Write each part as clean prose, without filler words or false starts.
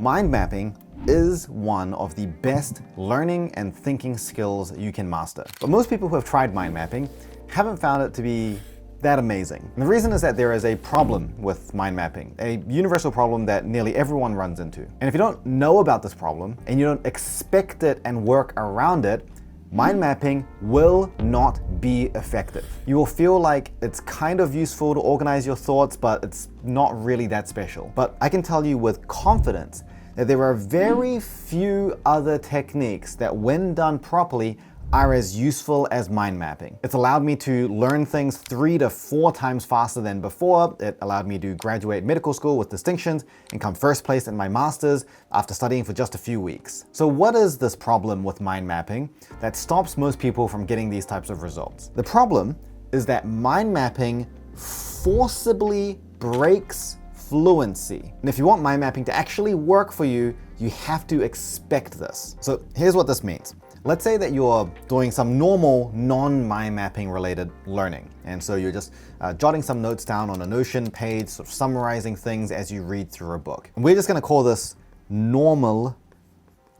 Mind mapping is one of the best learning and thinking skills you can master. But most people who have tried mind mapping haven't found it to be that amazing. And the reason is that there is a problem with mind mapping, a universal problem that nearly everyone runs into. And if you don't know about this problem and you don't expect it and work around it, mind mapping will not be effective. You will feel like it's kind of useful to organize your thoughts, but it's not really that special. But I can tell you with confidence that there are very few other techniques that, when done properly, are as useful as mind mapping. It's allowed me to learn things 3 to 4 times faster than before. It allowed me to graduate medical school with distinctions and come first place in my master's after studying for just a few weeks. So what is this problem with mind mapping that stops most people from getting these types of results? The problem is that mind mapping forcibly breaks fluency. And if you want mind mapping to actually work for you, you have to expect this. So here's what this means. Let's say that you're doing some normal non-mind mapping related learning. And so you're just jotting some notes down on a Notion page, sort of summarizing things as you read through a book. And we're just gonna call this normal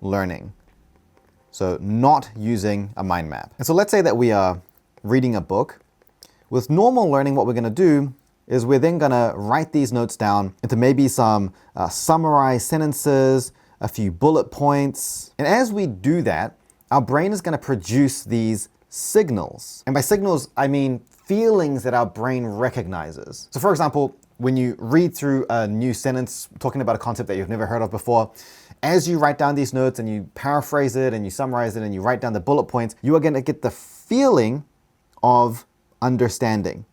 learning. So not using a mind map. And so let's say that we are reading a book. With normal learning, what we're gonna do is we're then gonna write these notes down into maybe some summarized sentences, a few bullet points. And as we do that, our brain is going to produce these signals. And by signals, I mean feelings that our brain recognizes. So for example, when you read through a new sentence talking about a concept that you've never heard of before, as you write down these notes and you paraphrase it and you summarize it and you write down the bullet points, you are going to get the feeling of understanding.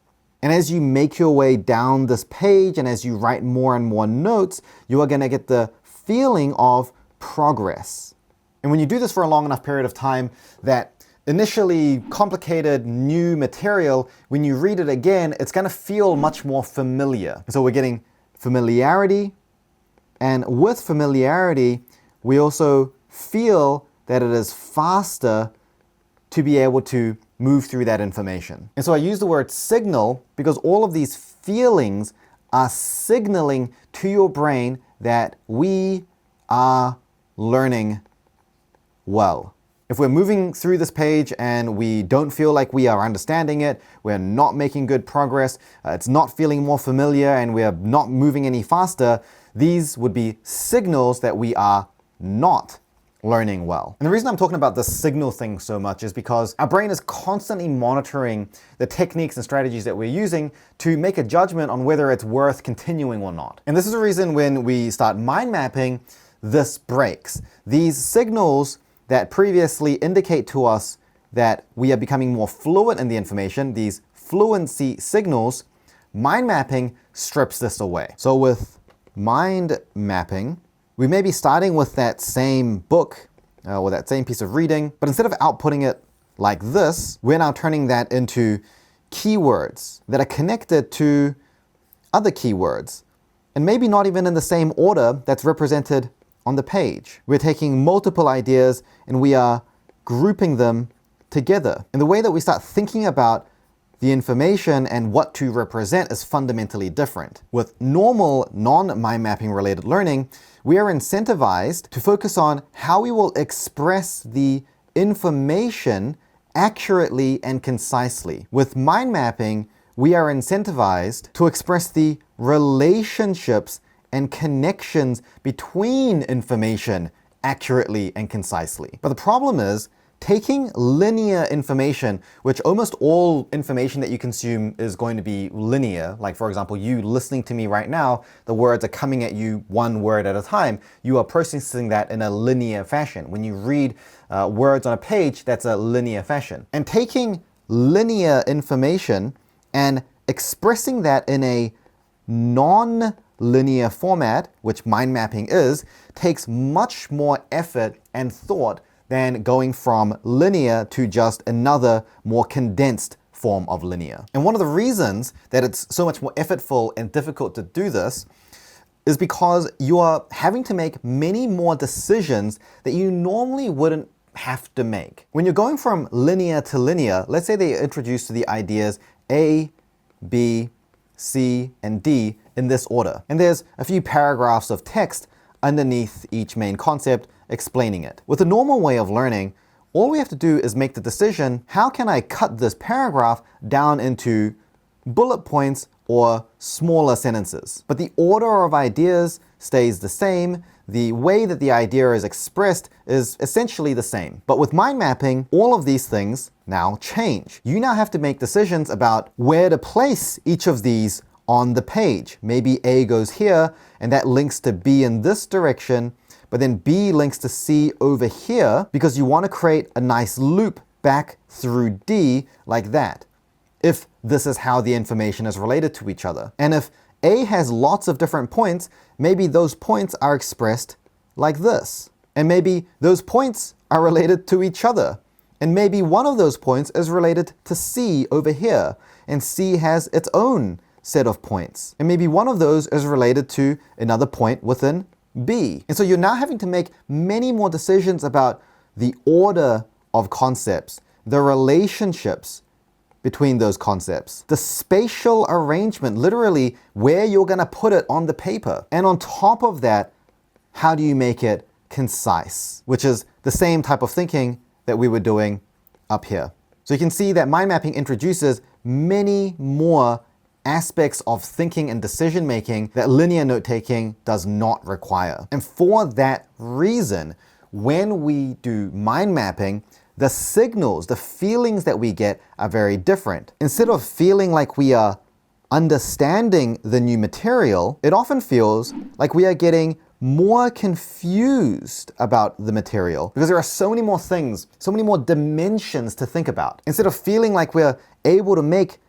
And as you make your way down this page and as you write more and more notes, you are going to get the feeling of progress. And when you do this for a long enough period of time, that initially complicated new material, when you read it again, it's going to feel much more familiar. So we're getting familiarity, and with familiarity, we also feel that it is faster to be able to move through that information. And so I use the word signal because all of these feelings are signaling to your brain that we are learning well. If we're moving through this page and we don't feel like we are understanding it, we're not making good progress, it's not feeling more familiar, and we're not moving any faster, these would be signals that we are not learning well. And the reason I'm talking about the signal thing so much is because our brain is constantly monitoring the techniques and strategies that we're using to make a judgment on whether it's worth continuing or not. And this is the reason when we start mind mapping, this breaks. These signals that previously indicate to us that we are becoming more fluent in the information, these fluency signals, mind mapping strips this away. So with mind mapping, we may be starting with that same book or that same piece of reading, but instead of outputting it like this, we're now turning that into keywords that are connected to other keywords, and maybe not even in the same order that's represented on the page. We're taking multiple ideas and we are grouping them together. And the way that we start thinking about the information and what to represent is fundamentally different. With normal non-mind mapping related learning, we are incentivized to focus on how we will express the information accurately and concisely. With mind mapping, we are incentivized to express the relationships and connections between information accurately and concisely. But the problem is, taking linear information, which almost all information that you consume is going to be linear, like for example, you listening to me right now, the words are coming at you one word at a time. You are processing that in a linear fashion. When you read words on a page, that's a linear fashion. And taking linear information and expressing that in a non-linear format, which mind mapping is, takes much more effort and thought than going from linear to just another more condensed form of linear. And one of the reasons that it's so much more effortful and difficult to do this is because you are having to make many more decisions that you normally wouldn't have to make. When you're going from linear to linear, let's say they introduce the ideas A, B, C, and D in this order. And there's a few paragraphs of text underneath each main concept explaining it. With a normal way of learning, all we have to do is make the decision, how can I cut this paragraph down into bullet points or smaller sentences? But the order of ideas stays the same. The way that the idea is expressed is essentially the same. But with mind mapping, all of these things now change. You now have to make decisions about where to place each of these on the page. Maybe A goes here, and that links to B in this direction, but then B links to C over here, because you want to create a nice loop back through D like that, if this is how the information is related to each other. And if A has lots of different points, maybe those points are expressed like this. And maybe those points are related to each other. And maybe one of those points is related to C over here, and C has its own set of points. And maybe one of those is related to another point within B. And so you're now having to make many more decisions about the order of concepts, the relationships between those concepts, the spatial arrangement, literally where you're going to put it on the paper. And on top of that, how do you make it concise, which is the same type of thinking that we were doing up here. So you can see that mind mapping introduces many more aspects of thinking and decision making that linear note taking does not require. And for that reason, when we do mind mapping, the signals, the feelings that we get are very different. Instead of feeling like we are understanding the new material, it often feels like we are getting more confused about the material because there are so many more things, so many more dimensions to think about. Instead of feeling like we're able to make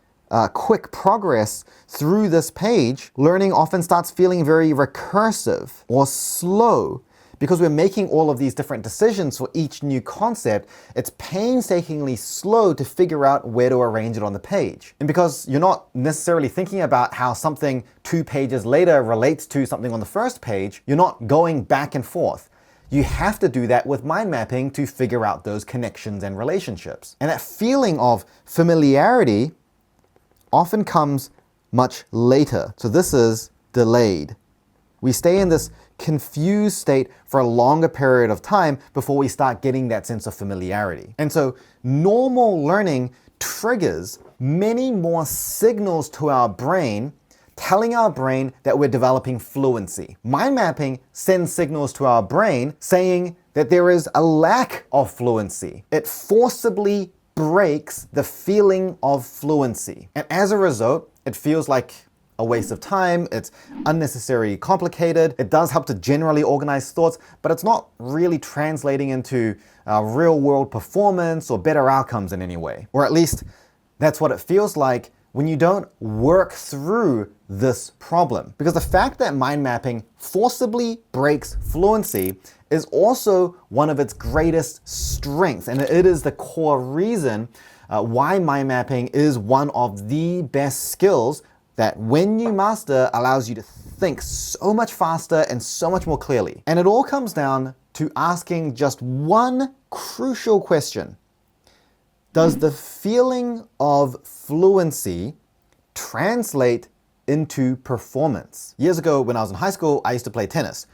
quick progress through this page, learning often starts feeling very recursive or slow. Because we're making all of these different decisions for each new concept, it's painstakingly slow to figure out where to arrange it on the page. And because you're not necessarily thinking about how something 2 pages later relates to something on the first page, you're not going back and forth. You have to do that with mind mapping to figure out those connections and relationships. And that feeling of familiarity often comes much later. So this is delayed. We stay in this confused state for a longer period of time before we start getting that sense of familiarity. And so normal learning triggers many more signals to our brain, telling our brain that we're developing fluency. Mind mapping sends signals to our brain saying that there is a lack of fluency. It forcibly breaks the feeling of fluency. And as a result, it feels like a waste of time, it's unnecessarily complicated, it does help to generally organize thoughts, but it's not really translating into real world performance or better outcomes in any way. Or at least that's what it feels like when you don't work through this problem. Because the fact that mind mapping forcibly breaks fluency is also one of its greatest strengths, and it is the core reason why mind mapping is one of the best skills that when you master allows you to think so much faster and so much more clearly. And it all comes down to asking just one crucial question. Does the feeling of fluency translate into performance? Years ago when I was in high school, I used to play tennis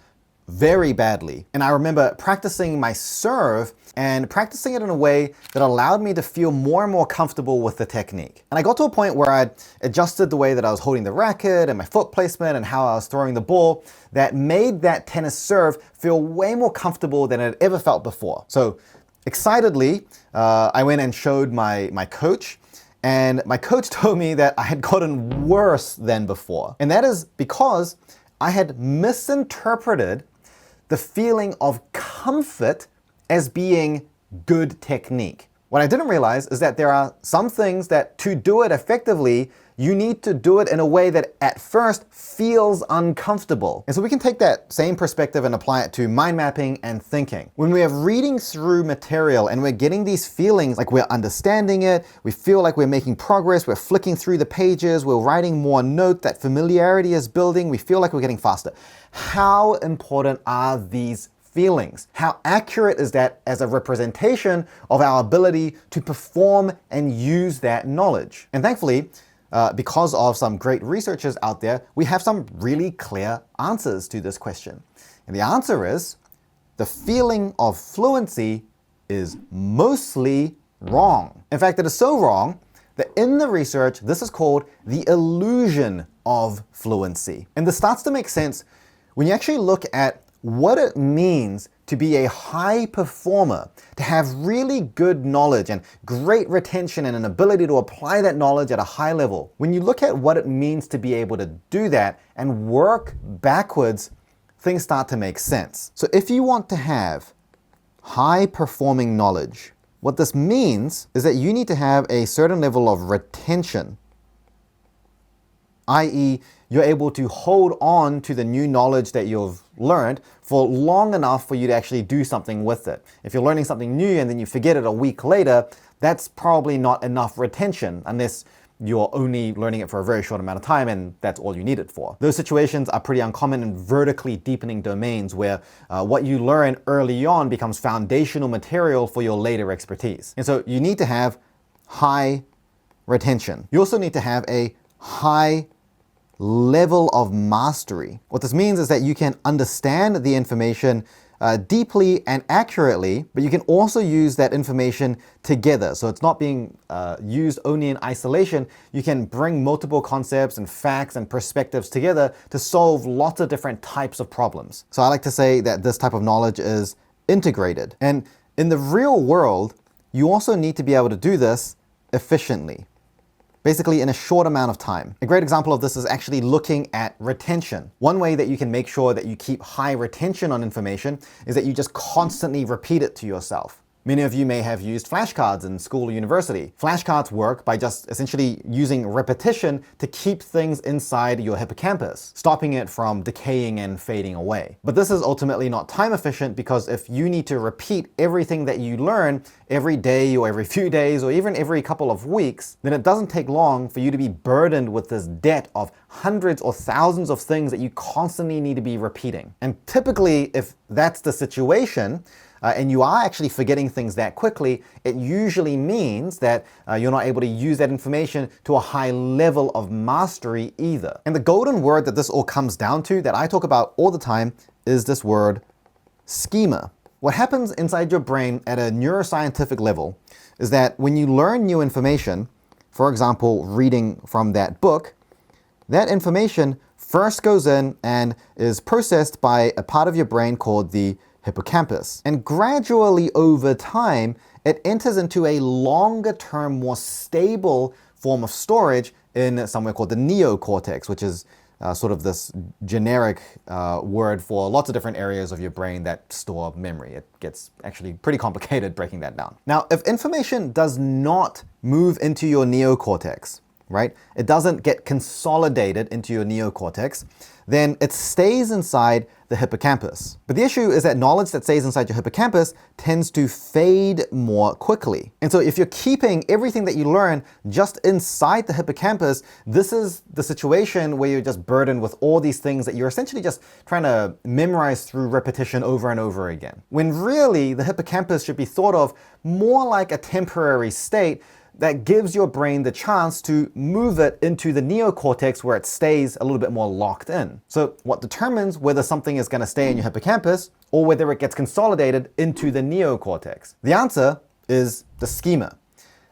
very badly. And I remember practicing my serve and practicing it in a way that allowed me to feel more and more comfortable with the technique. And I got to a point where I'd adjusted the way that I was holding the racket and my foot placement and how I was throwing the ball that made that tennis serve feel way more comfortable than it had ever felt before. So excitedly, I went and showed my coach, and my coach told me that I had gotten worse than before. And that is because I had misinterpreted the feeling of comfort as being good technique. What I didn't realize is that there are some things that to do it effectively, you need to do it in a way that at first feels uncomfortable. And so we can take that same perspective and apply it to mind mapping and thinking. When we are reading through material and we're getting these feelings like we're understanding it, we feel like we're making progress, we're flicking through the pages, we're writing more notes, that familiarity is building, we feel like we're getting faster. How important are these feelings? How accurate is that as a representation of our ability to perform and use that knowledge? And thankfully, because of some great researchers out there, we have some really clear answers to this question. And the answer is, the feeling of fluency is mostly wrong. In fact, it is so wrong that in the research, this is called the illusion of fluency. And this starts to make sense when you actually look at what it means to be a high performer, to have really good knowledge and great retention and an ability to apply that knowledge at a high level. When you look at what it means to be able to do that and work backwards, things start to make sense. So if you want to have high performing knowledge, what this means is that you need to have a certain level of retention, i.e., you're able to hold on to the new knowledge that you've learned for long enough for you to actually do something with it. If you're learning something new and then you forget it a week later, that's probably not enough retention unless you're only learning it for a very short amount of time and that's all you need it for. Those situations are pretty uncommon in vertically deepening domains where what you learn early on becomes foundational material for your later expertise. And so you need to have high retention. You also need to have a high level of mastery. What this means is that you can understand the information deeply and accurately, but you can also use that information together. So it's not being used only in isolation. You can bring multiple concepts and facts and perspectives together to solve lots of different types of problems. So I like to say that this type of knowledge is integrated. And in the real world, you also need to be able to do this efficiently. Basically in a short amount of time. A great example of this is actually looking at retention. One way that you can make sure that you keep high retention on information is that you just constantly repeat it to yourself. Many of you may have used flashcards in school or university. Flashcards work by just essentially using repetition to keep things inside your hippocampus, stopping it from decaying and fading away. But this is ultimately not time efficient because if you need to repeat everything that you learn every day or every few days or even every couple of weeks, then it doesn't take long for you to be burdened with this debt of hundreds or thousands of things that you constantly need to be repeating. And typically, if that's the situation, and you are actually forgetting things that quickly, it usually means that you're not able to use that information to a high level of mastery either. And the golden word that this all comes down to, that I talk about all the time, is this word schema. What happens inside your brain at a neuroscientific level is that when you learn new information, for example, reading from that book, that information first goes in and is processed by a part of your brain called the hippocampus. And gradually over time, it enters into a longer term, more stable form of storage in somewhere called the neocortex, which is sort of this generic word for lots of different areas of your brain that store memory. It gets actually pretty complicated breaking that down. Now, if information does not move into your neocortex, right? It doesn't get consolidated into your neocortex, then it stays inside the hippocampus. But the issue is that knowledge that stays inside your hippocampus tends to fade more quickly. And so if you're keeping everything that you learn just inside the hippocampus, this is the situation where you're just burdened with all these things that you're essentially just trying to memorize through repetition over and over again. When really the hippocampus should be thought of more like a temporary state that gives your brain the chance to move it into the neocortex where it stays a little bit more locked in. So what determines whether something is going to stay in your hippocampus or whether it gets consolidated into the neocortex? The answer is the schema.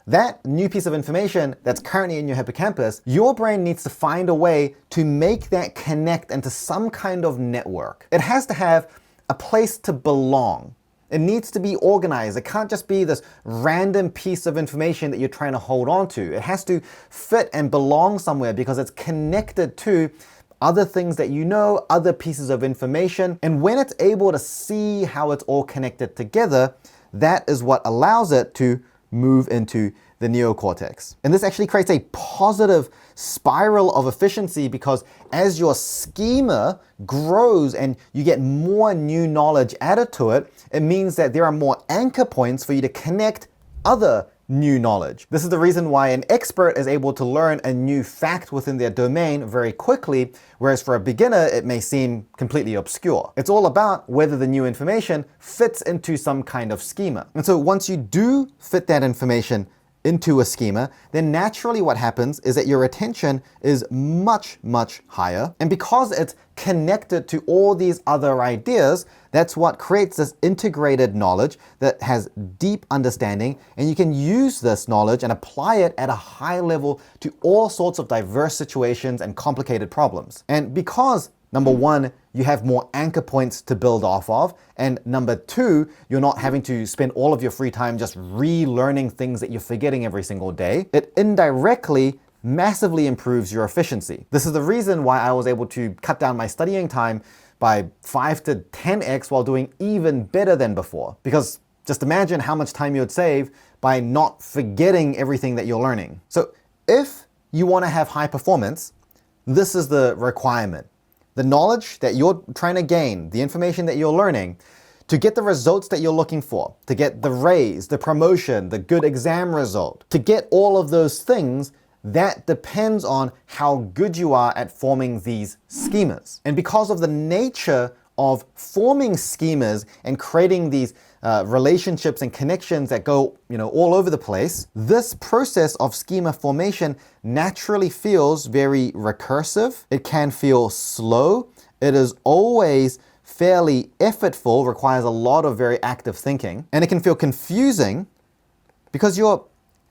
That new piece of information that's currently in your hippocampus, your brain needs to find a way to make that connect into some kind of network. It has to have a place to belong. It needs to be organized. It can't just be this random piece of information that you're trying to hold on to. It has to fit and belong somewhere because it's connected to other things that you know, other pieces of information. And when it's able to see how it's all connected together, that is what allows it to move into the neocortex. And this actually creates a positive spiral of efficiency because as your schema grows and you get more new knowledge added to it, it means that there are more anchor points for you to connect other new knowledge. This is the reason why an expert is able to learn a new fact within their domain very quickly, whereas for a beginner, it may seem completely obscure. It's all about whether the new information fits into some kind of schema. And so once you do fit that information into a schema, then naturally what happens is that your retention is much, much higher. And because it's connected to all these other ideas, that's what creates this integrated knowledge that has deep understanding, and you can use this knowledge and apply it at a high level to all sorts of diverse situations and complicated problems. And because number one, you have more anchor points to build off of. And number two, you're not having to spend all of your free time just relearning things that you're forgetting every single day. It indirectly massively improves your efficiency. This is the reason why I was able to cut down my studying time by 5 to 10x while doing even better than before. Because just imagine how much time you would save by not forgetting everything that you're learning. So if you want to have high performance, this is the requirement. The knowledge that you're trying to gain, the information that you're learning, to get the results that you're looking for, to get the raise, the promotion, the good exam result, to get all of those things, that depends on how good you are at forming these schemas. And because of the nature of forming schemas and creating these relationships and connections that go, all over the place, this process of schema formation naturally feels very recursive. It can feel slow. It is always fairly effortful, requires a lot of very active thinking, and it can feel confusing because you're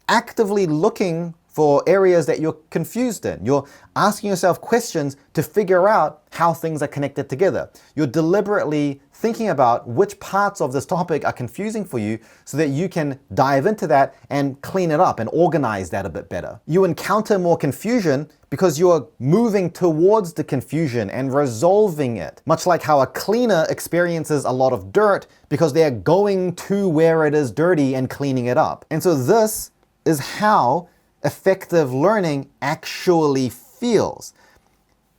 actively looking for areas that you're confused in. You're asking yourself questions to figure out how things are connected together. You're deliberately thinking about which parts of this topic are confusing for you so that you can dive into that and clean it up and organize that a bit better. You encounter more confusion because you're moving towards the confusion and resolving it. Much like how a cleaner experiences a lot of dirt because they're going to where it is dirty and cleaning it up. And so this is how effective learning actually feels.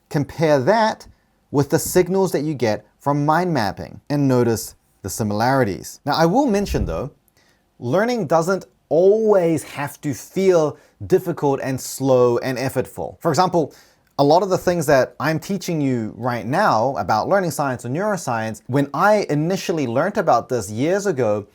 Compare that with the signals that you get from mind mapping and notice the similarities. Now, I will mention though, learning doesn't always have to feel difficult and slow and effortful. For example, a lot of the things that I'm teaching you right now about learning science or neuroscience, when I initially learned about this years ago,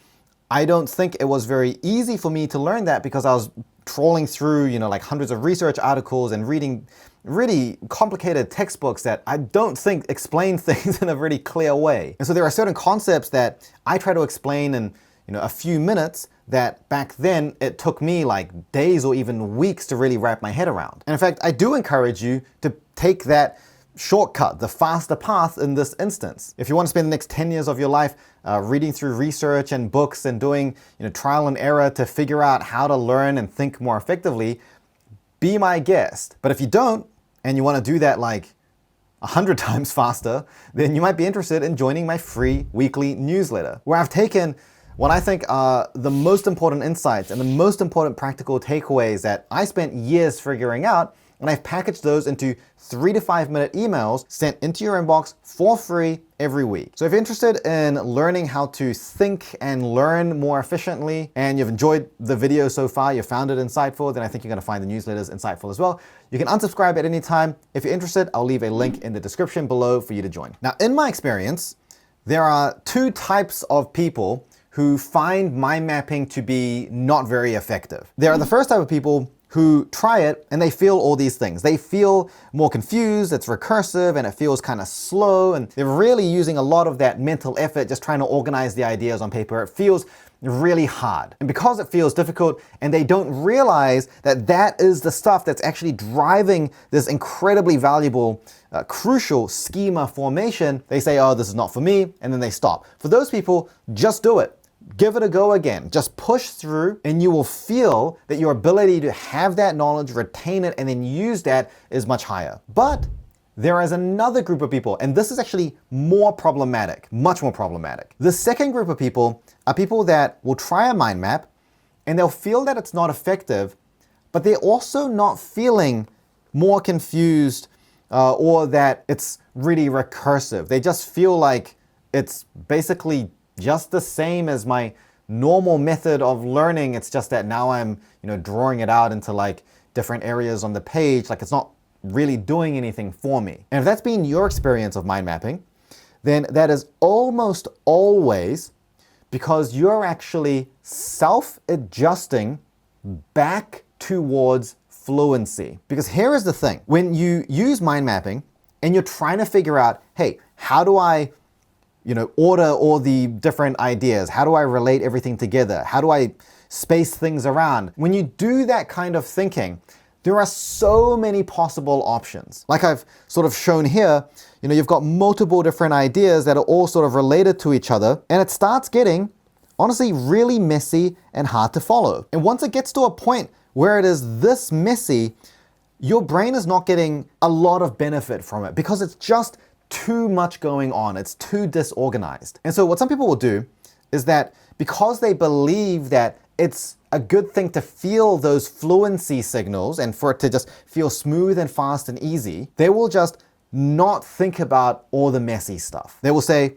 I don't think it was very easy for me to learn that because I was trawling through, like hundreds of research articles and reading really complicated textbooks that I don't think explain things in a really clear way. And so there are certain concepts that I try to explain in, a few minutes that back then it took me like days or even weeks to really wrap my head around. And in fact, I do encourage you to take that shortcut, the faster path in this instance. If you want to spend the next 10 years of your life reading through research and books and doing trial and error to figure out how to learn and think more effectively, be my guest. But if you don't, and you want to do that like 100 times faster, then you might be interested in joining my free weekly newsletter, where I've taken what I think are the most important insights and the most important practical takeaways that I spent years figuring out, and I've packaged those into 3 to 5 minute emails sent into your inbox for free every week. So if you're interested in learning how to think and learn more efficiently, and you've enjoyed the video so far, you found it insightful, then I think you're gonna find the newsletters insightful as well. You can unsubscribe at any time. If you're interested, I'll leave a link in the description below for you to join. Now, in my experience, there are two types of people who find mind mapping to be not very effective. There are the first type of people who try it and they feel all these things. They feel more confused, it's recursive, and it feels kind of slow, and they're really using a lot of that mental effort just trying to organize the ideas on paper. It feels really hard. And because it feels difficult and they don't realize that that is the stuff that's actually driving this incredibly valuable, crucial schema formation, they say, oh, this is not for me, and then they stop. For those people, just do it. Give it a go again. Just push through and you will feel that your ability to have that knowledge, retain it, and then use that is much higher. But there is another group of people, and this is actually more problematic, much more problematic. The second group of people are people that will try a mind map and they'll feel that it's not effective, but they're also not feeling more confused or that it's really recursive. They just feel like it's basically just the same as my normal method of learning. It's just that now I'm, drawing it out into like different areas on the page. Like it's not really doing anything for me. And if that's been your experience of mind mapping, then that is almost always because you're actually self-adjusting back towards fluency. Because here is the thing. When you use mind mapping and you're trying to figure out, hey, how do I order all the different ideas? How do I relate everything together? How do I space things around? When you do that kind of thinking, there are so many possible options. Like I've sort of shown here, you've got multiple different ideas that are all sort of related to each other, and it starts getting, honestly, really messy and hard to follow. And once it gets to a point where it is this messy, your brain is not getting a lot of benefit from it because it's just too much going on. It's too disorganized. And so what some people will do is that because they believe that it's a good thing to feel those fluency signals and for it to just feel smooth and fast and easy, they will just not think about all the messy stuff. They will say,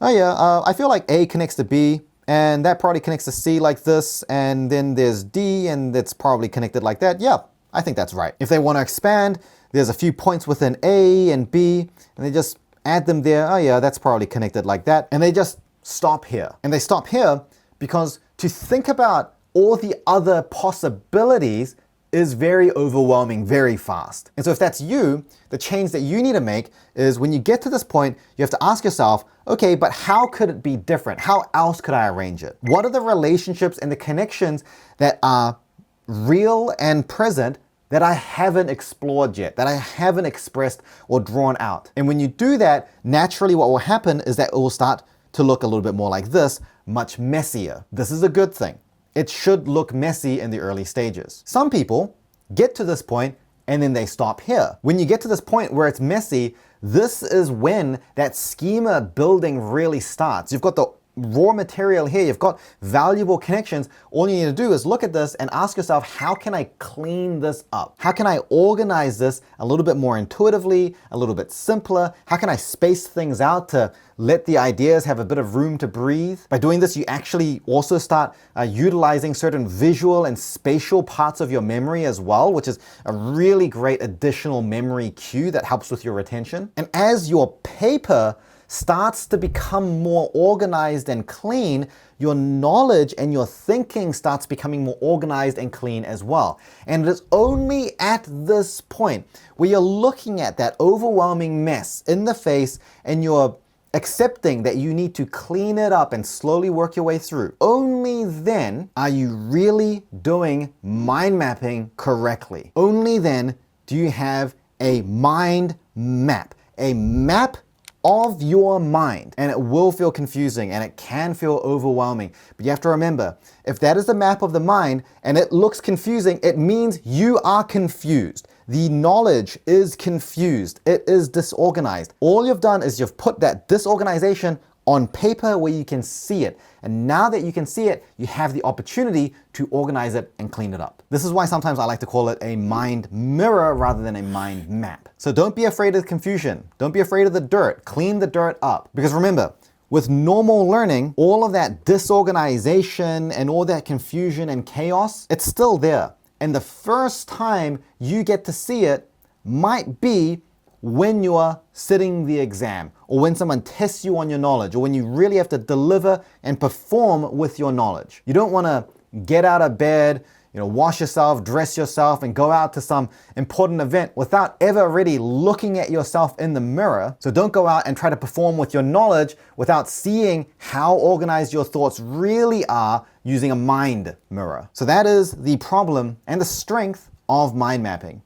oh yeah, I feel like A connects to B, and that probably connects to C like this, and then there's D, and it's probably connected like that. Yeah, I think that's right. If they want to expand, there's a few points within A and B, and they just add them there. Oh yeah, that's probably connected like that. And they just stop here. And they stop here because to think about all the other possibilities is very overwhelming very fast. And so if that's you, the change that you need to make is when you get to this point, you have to ask yourself, okay, but how could it be different? How else could I arrange it? What are the relationships and the connections that are real and present that I haven't explored yet, that I haven't expressed or drawn out? And when you do that, naturally what will happen is that it will start to look a little bit more like this, much messier. This is a good thing. It should look messy in the early stages. Some people get to this point and then they stop here. When you get to this point where it's messy, this is when that schema building really starts. You've got the raw material here, you've got valuable connections. All you need to do is look at this and ask yourself, how can I clean this up? How can I organize this a little bit more intuitively, a little bit simpler? How can I space things out to let the ideas have a bit of room to breathe? By doing this, you actually also start utilizing certain visual and spatial parts of your memory as well, which is a really great additional memory cue that helps with your retention. And as your paper starts to become more organized and clean, your knowledge and your thinking starts becoming more organized and clean as well. And it is only at this point where you're looking at that overwhelming mess in the face and you're accepting that you need to clean it up and slowly work your way through. Only then are you really doing mind mapping correctly. Only then do you have a mind map, a map of your mind. And it will feel confusing and it can feel overwhelming. But you have to remember, if that is the map of the mind and it looks confusing, it means you are confused. The knowledge is confused. It is disorganized. All you've done is you've put that disorganization on paper where you can see it. And now that you can see it, you have the opportunity to organize it and clean it up. This is why sometimes I like to call it a mind mirror rather than a mind map. So don't be afraid of the confusion. Don't be afraid of the dirt. Clean the dirt up. Because remember, with normal learning, all of that disorganization and all that confusion and chaos, it's still there. And the first time you get to see it might be when you're sitting the exam, or when someone tests you on your knowledge, or when you really have to deliver and perform with your knowledge. You don't want to get out of bed, wash yourself, dress yourself, and go out to some important event without ever really looking at yourself in the mirror. So don't go out and try to perform with your knowledge without seeing how organized your thoughts really are using a mind mirror. So that is the problem and the strength of mind mapping.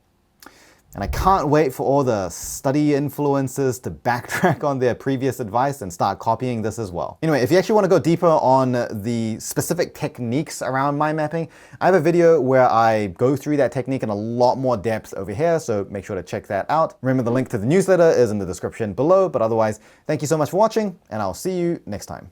And I can't wait for all the study influencers to backtrack on their previous advice and start copying this as well. Anyway, if you actually want to go deeper on the specific techniques around mind mapping, I have a video where I go through that technique in a lot more depth over here, so make sure to check that out. Remember, the link to the newsletter is in the description below, but otherwise, thank you so much for watching, and I'll see you next time.